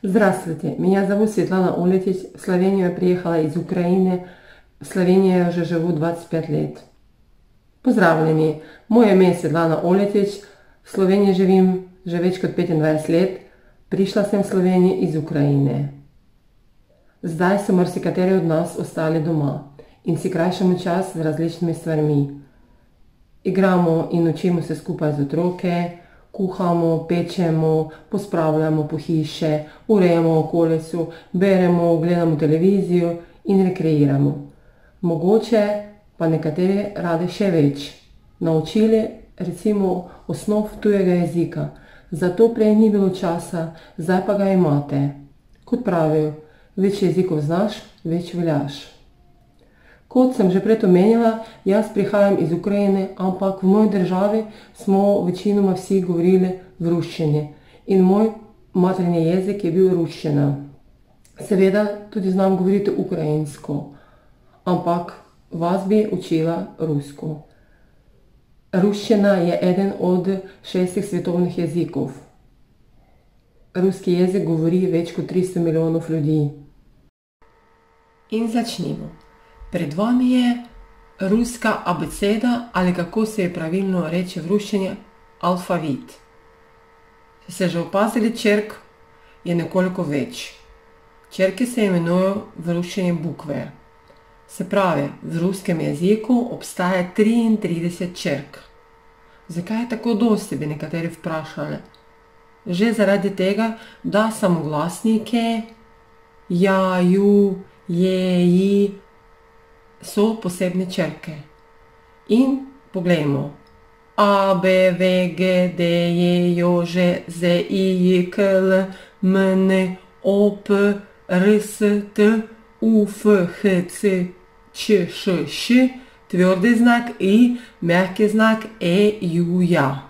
Здравствуйте, меня зовут Светлана Олетич. В Словению я приехала из Украины. В Словении я уже живу 25 лет. Pozdravljeni, moje ime je Svetlana Oletič, v Sloveniji živim že več kot 25 let, prišla sem v Slovenijo iz Ukrajine. Zdaj so marsikateri od nas ostali doma in si krajšamo čas z različnimi stvarmi. Igramo in učimo se skupaj z otroke, kuhamo, pečemo, pospravljamo po hiše, urejamo okolico, beremo, gledamo televizijo in rekreiramo. Mogoče pa nekateri radi še več. Naučili recimo osnov tujega jezika. Zato prej ni bilo časa, zdaj pa ga imate. Kot pravijo, več jezikov znaš, več veljaš. Kot sem že prej omenila, jaz prihajam iz Ukrajine, ampak v moji državi smo večinoma vsi govorili v ruščini. In moj materni jezik je bil ruščina. Seveda tudi znam govoriti ukrajinsko, ampak vas bi učila rusko. Ruščina je eden od 6 svetovnih jezikov. Ruski jezik govori več kot 300 milijonov ljudi. In začnimo. Pred vami je ruska abeceda, ali kako se je pravilno reče v ruščini, alfavit. Če ste že opazili, črk je nekoliko več. Črke se imenujejo v ruščini bukve. Se pravi, v ruskem jeziku obstaja 33 črk. Zakaj je tako dosti, bi nekateri vprašali? Že zaradi tega, da samoglasnike ja, ju, je, ji so posebne črke. In poglejmo. A, B, V, G, D, J, J, Ž, Z, I, J, K, L, M, N, O, P, R, S, T, U, F, H, C, Č, Š, Š, tvrdi znak I, mehki znak E, Ju, Ja.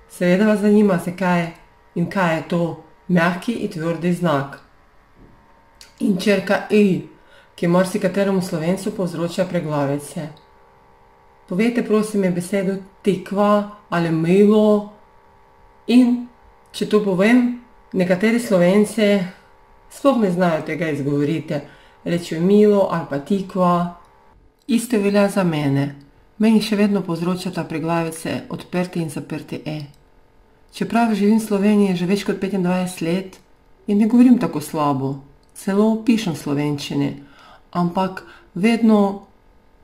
Seveda vas zanima, zakaj in kaj je to mehki in tvrdi znak. In črka I, ki marsikateremu Slovencu povzroča preglavice. Povejte prosim mi besedo tikva ali milo. In če to povem, nekateri Slovenci sploh ne znajo tega izgovoriti. Rečejo milo ali pa tikva. Isto velja za mene. Meni še vedno povzročata preglavice odprti in zaprti E. Čeprav živim v Sloveniji že več kot 25 let in ne govorim tako slabo, celo pišem v slovenščini, ampak vedno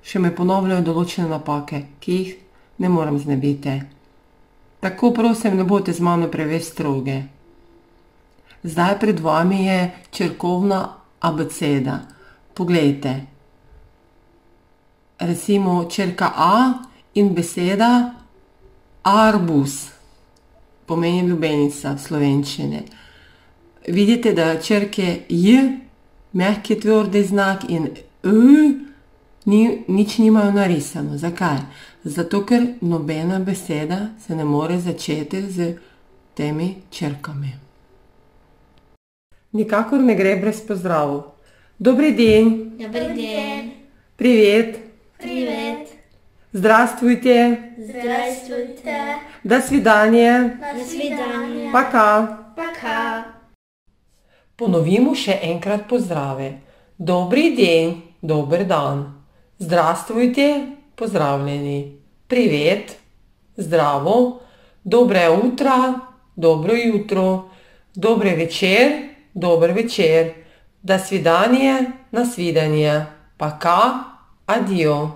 še me ponavljajo določene napake, ki jih ne morem znebiti. Tako prosim, ne boste z mano preveč strogi. Zdaj pred vami je črkovna abeceda. Poglejte. Recimo črka A in beseda arbuz. Pomeni lubenica v slovenščini. Vidite, da črke J, mehki tvrdi znak, in nič nimajo narisano. Zakaj? Zato, ker nobena beseda se ne more začeti z temi črkami. Nikakor ne gre brez pozdravov. Добрый день. Добрый день. Привет. Привет. Здравствуйте. Здравствуйте. До свидания. До свидания. Пока. Пока. Ponovimo še enkrat pozdrave. Добрый день, dober dan. Здравствуйте, pozdravljeni. Привет, zdravo. Доброе утро, dobro jutro. Добрый вечер, dober večer. До свидания, на свидание. Пока, адио.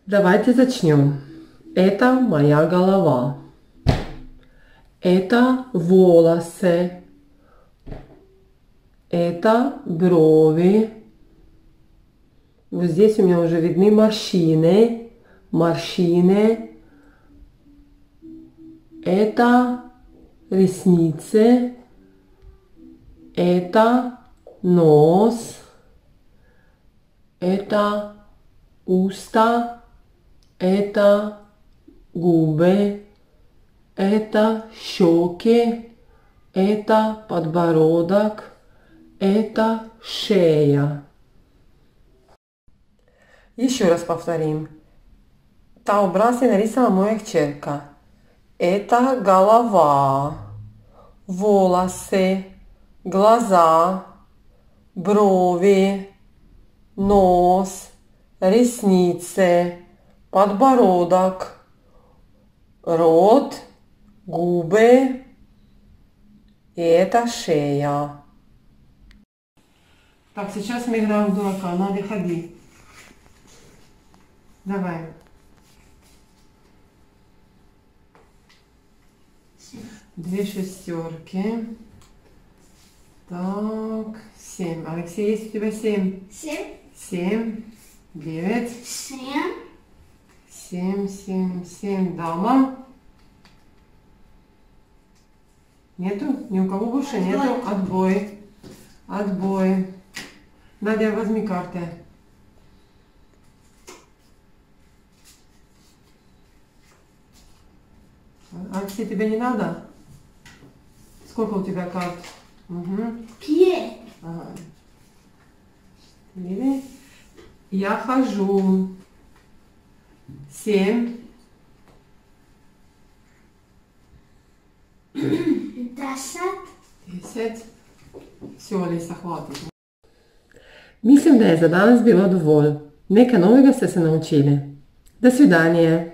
Давайте начнем. Это моя голова. Это волосы. Это брови. Вот здесь у меня уже видны морщины. Морщины. Это ресницы. Это нос. Это уста. Это губы. Это щеки. Это подбородок. Это шея. Еще раз повторим. Та образ je narisala moja kćerka. Это голова. волосы, глаза, брови, нос, ресницы, подбородок, рот, губы. И это шея. Так, сейчас мы играем в дурака. Надя, ходи. Давай. 2 шестерки. Так, 7. Алексей, есть у тебя 7? 7. 7, 9, 7. 7, 7, 7. Дама. Нету? Ни у кого больше нету? Отбой. Отбой. Надя, возьми карты. Алексей, тебе не надо? Сколько у тебя карт? Угу. 5. Ага. 4. Я хожу. 7. 10. 10. Все, Alisa, hvatit. Mislim da je za danas bilo dovolj. Nekaj novega ste se naučili. Do svidanje.